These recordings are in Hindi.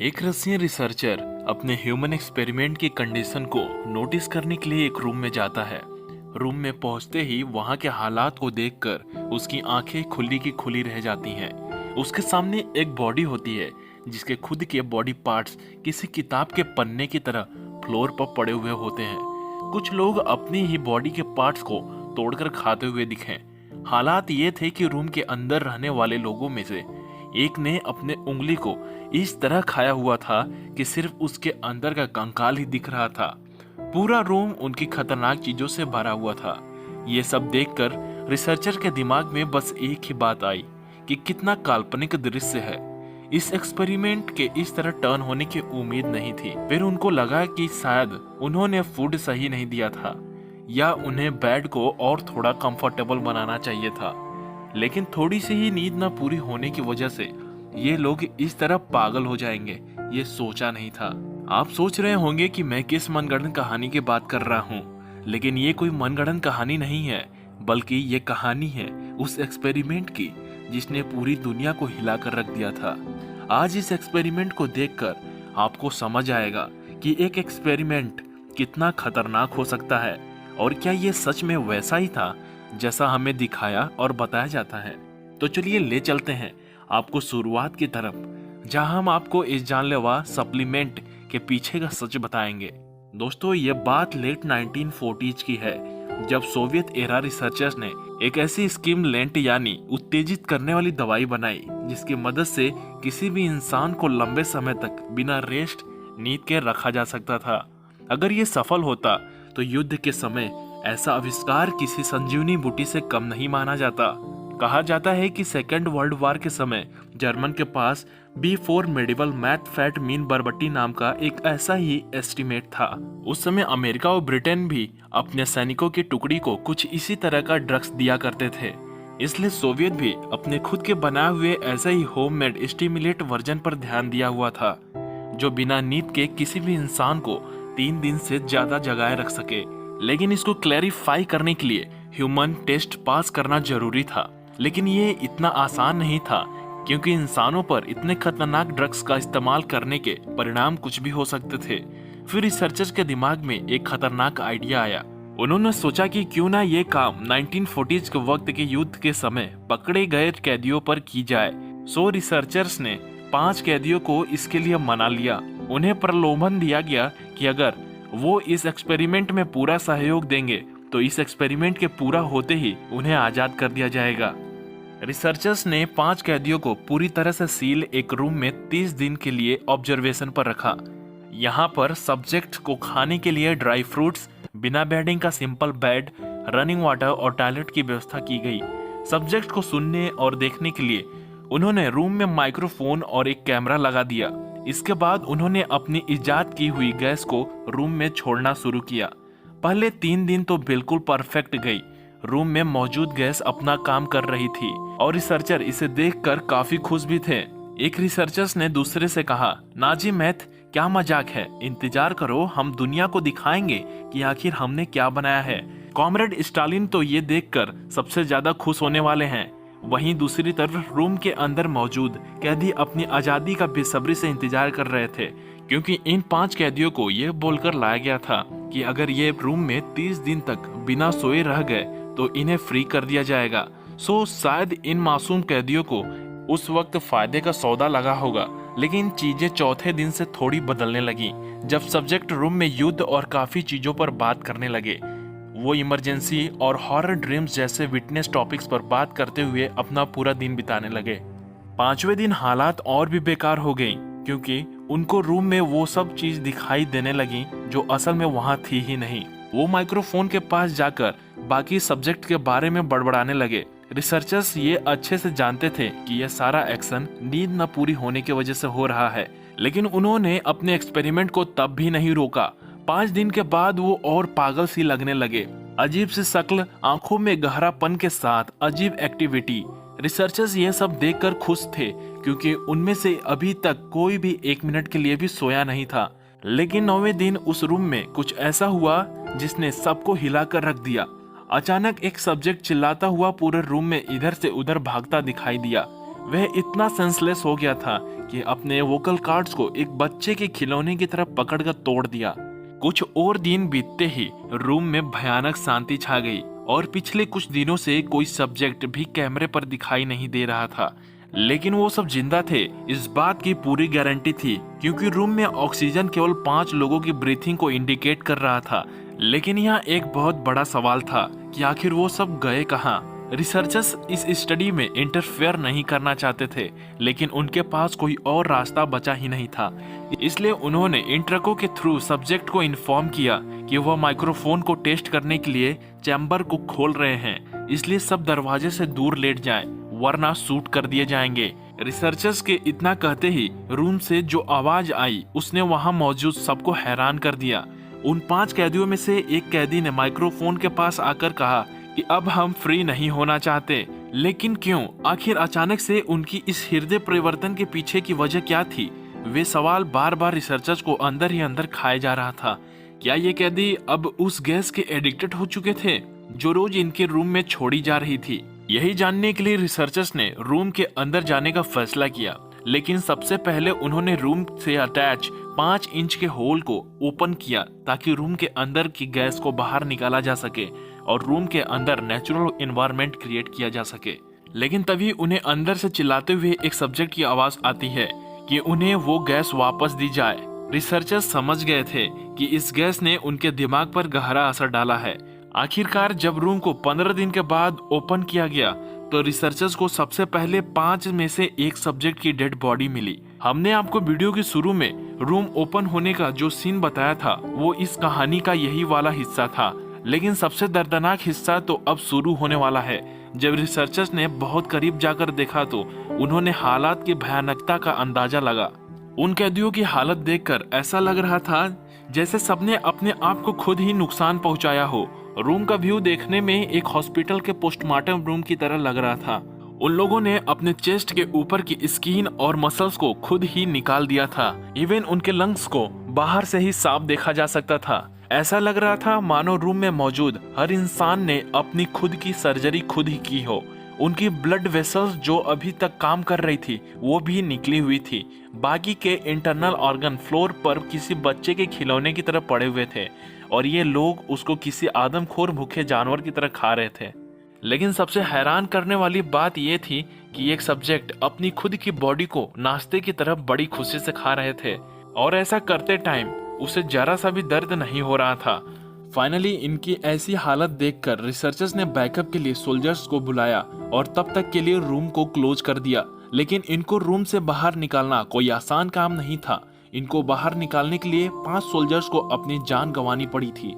एक रशियन रिसर्चर अपने ह्यूमन एक्सपेरिमेंट की कंडीशन को नोटिस करने के लिए एक रूम में जाता है। रूम में पहुंचते ही वहां के हालात को देखकर उसकी आंखें खुली की खुली रह जाती हैं। उसके सामने एक बॉडी होती है जिसके खुद के बॉडी पार्ट्स किसी किताब के पन्ने की तरह फ्लोर पर पड़े हुए होते हैं। कुछ लोग अपनी ही बॉडी के पार्ट्स को तोड़कर खाते हुए दिखे। हालात ये थे कि रूम के अंदर रहने वाले लोगों में से एक ने अपने उंगली को इस तरह खाया हुआ था कि सिर्फ उसके अंदर का कंकाल ही दिख रहा था। पूरा रूम उनकी खतरनाक चीजों से भरा हुआ था। ये सब देखकर रिसर्चर के दिमाग में बस एक ही बात आई कि कितना काल्पनिक दृश्य है। इस एक्सपेरिमेंट के इस तरह टर्न होने की उम्मीद नहीं थी। फिर उनको लगा कि शायद उन्होंने फूड सही नहीं दिया था या उन्हें बेड को और थोड़ा कंफर्टेबल बनाना चाहिए था। लेकिन थोड़ी सी ही नींद न पूरी होने की वजह से ये लोग इस तरह पागल हो जाएंगे, ये सोचा नहीं था। आप सोच रहे होंगे कि मैं किस मनगढ़ंत कहानी की बात कर रहा हूँ, लेकिन ये कोई मनगढ़ंत कहानी नहीं है, बल्कि ये कहानी है उस एक्सपेरिमेंट की जिसने पूरी दुनिया को हिला कर रख दिया था। आज इस एक्सपेरिमेंट को देखकर आपको समझ आएगा कि एक एक्सपेरिमेंट कितना खतरनाक हो सकता है और क्या ये सच में वैसा ही था जैसा हमें दिखाया और बताया जाता है। तो चलिए ले चलते हैं आपको शुरुआत की तरफ, जहां हम आपको इस जानलेवा सप्लीमेंट के पीछे का सच बताएंगे। दोस्तों, ये बात लेट 1940s की है, जब सोवियत एरा रिसर्चर्स ने एक ऐसी स्टिमुलेंट यानी उत्तेजित करने वाली दवाई बनाई जिसकी मदद से किसी भी इंसान को लंबे समय तक बिना रेस्ट नींद के रखा जा सकता था। अगर ये सफल होता तो युद्ध के समय ऐसा आविष्कार किसी संजीवनी बूटी से कम नहीं माना जाता। कहा जाता है कि सेकेंड वर्ल्ड वॉर के समय जर्मन के पास B4 मेडिवल मैथफेटामीन बरबट्टी नाम का एक ऐसा ही एस्टीमेट था। उस समय अमेरिका और ब्रिटेन भी अपने सैनिकों की टुकड़ी को कुछ इसी तरह का ड्रग्स दिया करते थे। इसलिए सोवियत भी अपने खुद के बनाए हुए ऐसे ही होममेड स्टिमुलेट वर्जन पर ध्यान दिया हुआ था, जो बिना नींद के किसी भी इंसान को 3 दिन से ज्यादा जगाए रख सके। लेकिन इसको क्लैरिफाई करने के लिए ह्यूमन टेस्ट पास करना जरूरी था। लेकिन ये इतना आसान नहीं था, क्योंकि इंसानों पर इतने खतरनाक ड्रग्स का इस्तेमाल करने के परिणाम कुछ भी हो सकते थे। फिर रिसर्चर्स के दिमाग में एक खतरनाक आइडिया आया। उन्होंने सोचा कि क्यों ना ये काम 1940s के वक्त के युद्ध के समय पकड़े गए कैदियों पर की जाए। सो रिसर्चर्स ने 5 कैदियों को इसके लिए मना लिया। उन्हें प्रलोभन दिया गया कि अगर वो इस एक्सपेरिमेंट में पूरा सहयोग देंगे तो इस एक्सपेरिमेंट के पूरा होते ही उन्हें आजाद कर दिया जाएगा। रिसर्चर्स ने 5 कैदियों को पूरी तरह से सील एक रूम में 30 दिन के लिए ऑब्जर्वेशन पर रखा। यहाँ पर सब्जेक्ट को खाने के लिए ड्राई फ्रूट्स, बिना बेडिंग का सिंपल बेड, रनिंग वाटर और टॉयलेट की व्यवस्था की गई। सब्जेक्ट को सुनने और देखने के लिए उन्होंने रूम में माइक्रोफोन और एक कैमरा लगा दिया। इसके बाद उन्होंने अपनी इजाद की हुई गैस को रूम में छोड़ना शुरू किया। पहले 3 दिन तो बिल्कुल परफेक्ट गई। रूम में मौजूद गैस अपना काम कर रही थी और रिसर्चर इसे देखकर काफी खुश भी थे। एक रिसर्चर्स ने दूसरे से कहा, नाजी मैथ, क्या मजाक है, इंतजार करो, हम दुनिया को दिखाएंगे कि आखिर हमने क्या बनाया है। कॉमरेड स्टालिन तो ये देखकर सबसे ज्यादा खुश होने वाले हैं। वहीं दूसरी तरफ रूम के अंदर मौजूद कैदी अपनी आजादी का बेसब्री से इंतजार कर रहे थे, क्योंकि इन 5 कैदियों को यह बोलकर लाया गया था कि अगर ये रूम में 30 दिन तक बिना सोए रह गए तो इन्हें फ्री कर दिया जाएगा। सो शायद इन मासूम कैदियों को उस वक्त फायदे का सौदा लगा होगा। लेकिन चीजें चौथे दिन से थोड़ी बदलने लगी, जब सब्जेक्ट रूम में युद्ध और काफी चीजों पर बात करने लगे। वो इमरजेंसी और हॉरर ड्रीम्स जैसे विटनेस टॉपिक्स पर बात करते हुए अपना पूरा दिन बिताने लगे। 5वें दिन हालात और भी बेकार हो गई, क्योंकि उनको रूम में वो सब चीज दिखाई देने लगी जो असल में वहां थी ही नहीं। वो माइक्रोफोन के पास जाकर बाकी सब्जेक्ट के बारे में बड़बड़ाने लगे। रिसर्चर्स ये अच्छे से जानते थे कि यह सारा एक्शन नींद न पूरी होने की वजह से हो रहा है, लेकिन उन्होंने अपने एक्सपेरिमेंट को तब भी नहीं रोका। 5 दिन के बाद वो और पागल सी लगने लगे। अजीब सी शक्ल, आंखों में गहरापन के साथ अजीब एक्टिविटी। रिसर्चर्स ये सब देखकर खुश थे, क्योंकि उनमें से अभी तक कोई भी 1 मिनट के लिए भी सोया नहीं था। लेकिन 9वें दिन उस रूम में कुछ ऐसा हुआ जिसने सबको हिलाकर रख दिया। अचानक एक सब्जेक्ट चिल्लाता हुआ पूरे रूम में इधर से उधर भागता दिखाई दिया। वह इतना सेंसलेस हो गया था कि अपने वोकल कार्ड्स को एक बच्चे के खिलौने की तरफ पकड़कर तोड़ दिया। कुछ और दिन बीतते ही रूम में भयानक शांति छा गई और पिछले कुछ दिनों से कोई सब्जेक्ट भी कैमरे पर दिखाई नहीं दे रहा था। लेकिन वो सब जिंदा थे, इस बात की पूरी गारंटी थी, क्योंकि रूम में ऑक्सीजन केवल 5 लोगों की ब्रीथिंग को इंडिकेट कर रहा था। लेकिन यहाँ एक बहुत बड़ा सवाल था कि आखिर वो सब गए कहाँ। रिसर्चर्स इस स्टडी में इंटरफेयर नहीं करना चाहते थे, लेकिन उनके पास कोई और रास्ता बचा ही नहीं था। इसलिए उन्होंने इंटरको के थ्रू सब्जेक्ट को इन्फॉर्म किया कि वह माइक्रोफोन को टेस्ट करने के लिए चैम्बर को खोल रहे हैं, इसलिए सब दरवाजे से दूर लेट जाएं, वरना शूट कर दिए जाएंगे। रिसर्चर्स के इतना कहते ही रूम से जो आवाज आई उसने वहां मौजूद सबको हैरान कर दिया। उन 5 कैदियों में से एक कैदी ने माइक्रोफोन के पास आकर कहा कि अब हम फ्री नहीं होना चाहते। लेकिन क्यों? आखिर अचानक से उनकी इस हृदय परिवर्तन के पीछे की वजह क्या थी? वे सवाल बार बार रिसर्चर्स को अंदर ही अंदर खाए जा रहा था। क्या ये कैदी अब उस गैस के एडिक्टेड हो चुके थे जो रोज इनके रूम में छोड़ी जा रही थी? यही जानने के लिए रिसर्चर्स ने रूम के अंदर जाने का फैसला किया। लेकिन सबसे पहले उन्होंने रूम से अटैच 5 इंच के होल को ओपन किया ताकि रूम के अंदर की गैस को बाहर निकाला जा सके और रूम के अंदर नेचुरल एनवायरनमेंट क्रिएट किया जा सके। लेकिन तभी उन्हें अंदर से चिल्लाते हुए एक सब्जेक्ट की आवाज आती है कि उन्हें वो गैस वापस दी जाए। रिसर्चर्स समझ गए थे कि इस गैस ने उनके दिमाग पर गहरा असर डाला है। आखिरकार जब रूम को 15 दिन के बाद ओपन किया गया तो रिसर्चर्स को सबसे पहले 5 में से एक सब्जेक्ट की डेड बॉडी मिली। हमने आपको वीडियो के शुरू में रूम ओपन होने का जो सीन बताया था वो इस कहानी का यही वाला हिस्सा था। लेकिन सबसे दर्दनाक हिस्सा तो अब शुरू होने वाला है। जब रिसर्चर्स ने बहुत करीब जाकर देखा तो उन्होंने हालात की भयानकता का अंदाजा लगा। उन कैदियों की हालत देखकर ऐसा लग रहा था जैसे सबने अपने आप को खुद ही नुकसान पहुंचाया हो। रूम का व्यू देखने में एक हॉस्पिटल के पोस्टमार्टम रूम की तरह लग रहा था। उन लोगों ने अपने चेस्ट के ऊपर की स्किन और मसल्स को खुद ही निकाल दिया था। इवन उनके लंग्स को बाहर से ही साफ देखा जा सकता था। ऐसा लग रहा था मानो रूम में मौजूद हर इंसान ने अपनी खुद की सर्जरी खुद ही की हो। उनकी ब्लड वेसल्स जो अभी तक काम कर रही थी वो भी निकली हुई थी। बाकी के इंटरनल ऑर्गन फ्लोर पर किसी बच्चे के खिलौने की तरह पड़े हुए थे और ये लोग उसको किसी आदमखोर भूखे जानवर की तरह खा रहे थे। लेकिन सबसे हैरान करने वाली बात यह थी कि एक सब्जेक्ट अपनी खुद की बॉडी को नाश्ते की तरह बड़ी खुशी से खा रहे थे और ऐसा करते टाइम उसे जरा सा भी दर्द नहीं हो रहा था। फाइनली इनकी ऐसी हालत देखकर रिसर्चर्स ने बैकअप के लिए सोल्जर्स को बुलाया और तब तक के लिए रूम को क्लोज कर दिया। लेकिन इनको रूम से बाहर निकालना कोई आसान काम नहीं था। इनको बाहर निकालने के लिए 5 सोल्जर्स को अपनी जान गंवानी पड़ी थी।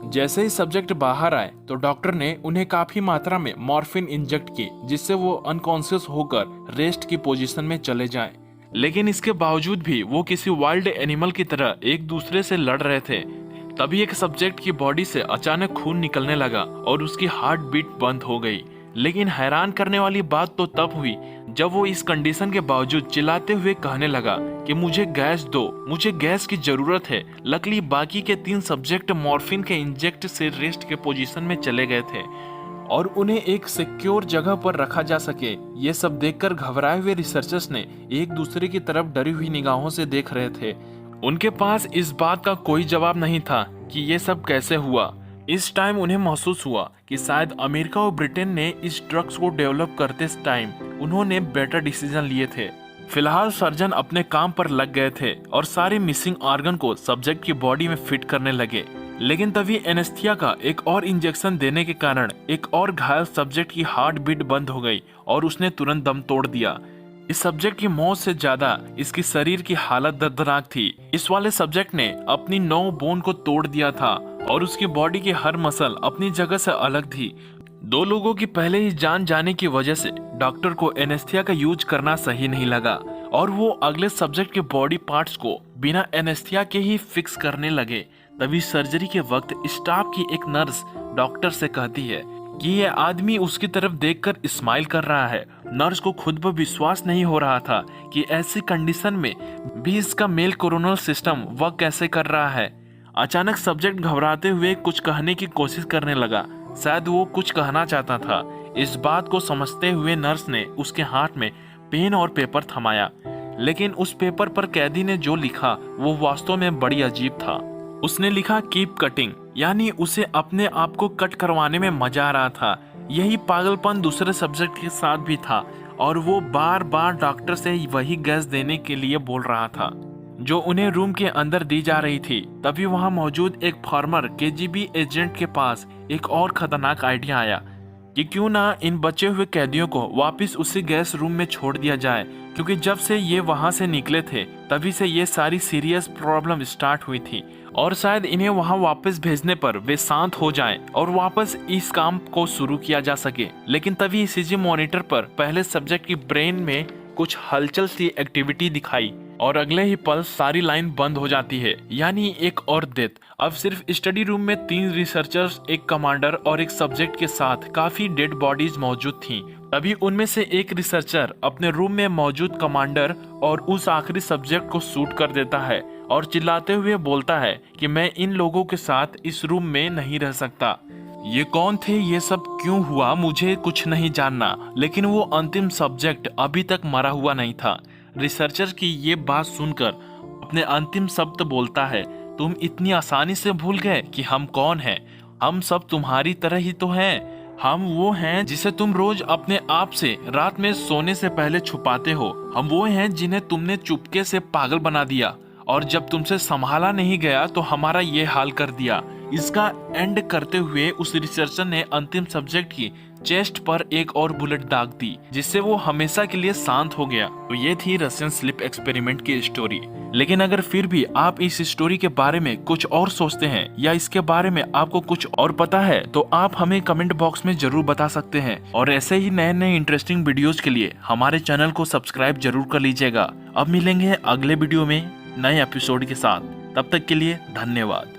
जैसे ही सब्जेक्ट बाहर आए तो डॉक्टर ने उन्हें काफी मात्रा में मॉर्फिन इंजेक्ट की जिससे वो अनकॉन्शियस होकर रेस्ट की पोजीशन में चले जाएं। लेकिन इसके बावजूद भी वो किसी वाइल्ड एनिमल की तरह एक दूसरे से लड़ रहे थे। तभी एक सब्जेक्ट की बॉडी से अचानक खून निकलने लगा और उसकी हार्ट बीट बंद हो गई। लेकिन हैरान करने वाली बात तो तब हुई जब वो इस कंडीशन के बावजूद चिल्लाते हुए कहने लगा कि मुझे गैस दो, मुझे गैस की जरूरत है। लकीली बाकी के 3 सब्जेक्ट मॉर्फिन के इंजेक्ट से रेस्ट के पोजीशन में चले गए थे और उन्हें एक सिक्योर जगह पर रखा जा सके। ये सब देखकर घबराए हुए रिसर्चर्स ने एक दूसरे की तरफ डरी हुई निगाहों से देख रहे थे। उनके पास इस बात का कोई जवाब नहीं था कि ये सब कैसे हुआ। इस टाइम उन्हें महसूस हुआ कि शायद अमेरिका और ब्रिटेन ने इस ड्रग्स को डेवलप करते टाइम उन्होंने बेटर डिसीजन लिए थे। फिलहाल सर्जन अपने काम पर लग गए थे और सारे मिसिंग ऑर्गन को सब्जेक्ट की बॉडी में फिट करने लगे। लेकिन तभी एनेस्थीसिया का एक और इंजेक्शन देने के कारण एक और घायल सब्जेक्ट की हार्ट बीट बंद हो गई और उसने तुरंत दम तोड़ दिया। इस सब्जेक्ट की मौत से ज्यादा इसकी शरीर की हालत दर्दनाक थी। इस वाले सब्जेक्ट ने अपनी 9 बोन को तोड़ दिया था और उसकी बॉडी की हर मसल अपनी जगह से अलग थी। 2 लोगों की पहले ही जान जाने की वजह से डॉक्टर को एनेस्थीसिया का यूज करना सही नहीं लगा और वो अगले सब्जेक्ट के बॉडी पार्ट्स को बिना एनेस्थीसिया के ही फिक्स करने लगे। तभी सर्जरी के वक्त स्टाफ की एक नर्स डॉक्टर से कहती है कि ये आदमी उसकी तरफ देखकर स्माइल कर रहा है। नर्स को खुद पर विश्वास नहीं हो रहा था कि ऐसी कंडीशन में भी इसका मेल कोरोनल सिस्टम वर्क कैसे कर रहा है। अचानक सब्जेक्ट घबराते हुए कुछ कहने की कोशिश करने लगा। शायद वो कुछ कहना चाहता था। इस बात को समझते हुए नर्स ने उसके हाथ में पेन और पेपर थमाया, लेकिन उस पेपर पर कैदी ने जो लिखा वो वास्तव में बड़ी अजीब था। उसने लिखा कीप कटिंग, यानी उसे अपने आप को कट करवाने में मजा आ रहा था। यही पागलपन दूसरे सब्जेक्ट के साथ भी था और वो बार बार डॉक्टर से वही गैस देने के लिए बोल रहा था जो उन्हें रूम के अंदर दी जा रही थी। तभी वहां मौजूद एक फॉर्मर केजीबी एजेंट के पास एक और खतरनाक आइडिया आया कि क्यों ना इन बचे हुए कैदियों को वापस उसी गैस रूम में छोड़ दिया जाए, क्योंकि जब से ये वहां से निकले थे तभी से ये सारी सीरियस प्रॉब्लम स्टार्ट हुई थी और शायद इन्हें वहां वापस भेजने पर वे शांत हो जाएं और वापस इस काम को शुरू किया जा सके। लेकिन तभी ईसीजी मॉनिटर पर पहले सब्जेक्ट की ब्रेन में कुछ हलचल सी एक्टिविटी दिखाई और अगले ही पल सारी लाइन बंद हो जाती है, यानी एक और डेथ। अब सिर्फ स्टडी रूम में 3 रिसर्चर्स, एक कमांडर और एक सब्जेक्ट के साथ काफी डेड बॉडीज मौजूद थीं। तभी उनमें से एक रिसर्चर अपने रूम में मौजूद कमांडर और उस आखिरी सब्जेक्ट को शूट कर देता है और चिल्लाते हुए बोलता है कि मैं इन लोगों के साथ इस रूम में नहीं रह सकता। ये कौन थे, ये सब क्यों हुआ, मुझे कुछ नहीं जानना, लेकिन वो अंतिम सब्जेक्ट अभी तक मरा हुआ नहीं था। रिसर्चर की ये बात सुनकर अपने अंतिम शब्द बोलता है, तुम इतनी आसानी से भूल गए कि हम कौन हैं? हम सब तुम्हारी तरह ही तो हैं। हम वो हैं जिसे तुम रोज अपने आप से रात में सोने से पहले छुपाते हो। हम वो हैं जिन्हें तुमने चुपके से पागल बना दिया और जब तुमसे संभाला नहीं गया तो हमारा ये हाल कर दिया। इसका एंड करते हुए उस रिसर्चर ने अंतिम सब्जेक्ट की चेस्ट पर एक और बुलेट दाग दी, जिससे वो हमेशा के लिए शांत हो गया। तो ये थी रशियन स्लीप एक्सपेरिमेंट की स्टोरी। लेकिन अगर फिर भी आप इस स्टोरी के बारे में कुछ और सोचते हैं या इसके बारे में आपको कुछ और पता है तो आप हमें कमेंट बॉक्स में जरूर बता सकते हैं। और ऐसे ही नए नए इंटरेस्टिंग वीडियोस के लिए हमारे चैनल को सब्सक्राइब जरूर कर लीजिएगा। अब मिलेंगे अगले वीडियो में नए एपिसोड के साथ। तब तक के लिए धन्यवाद।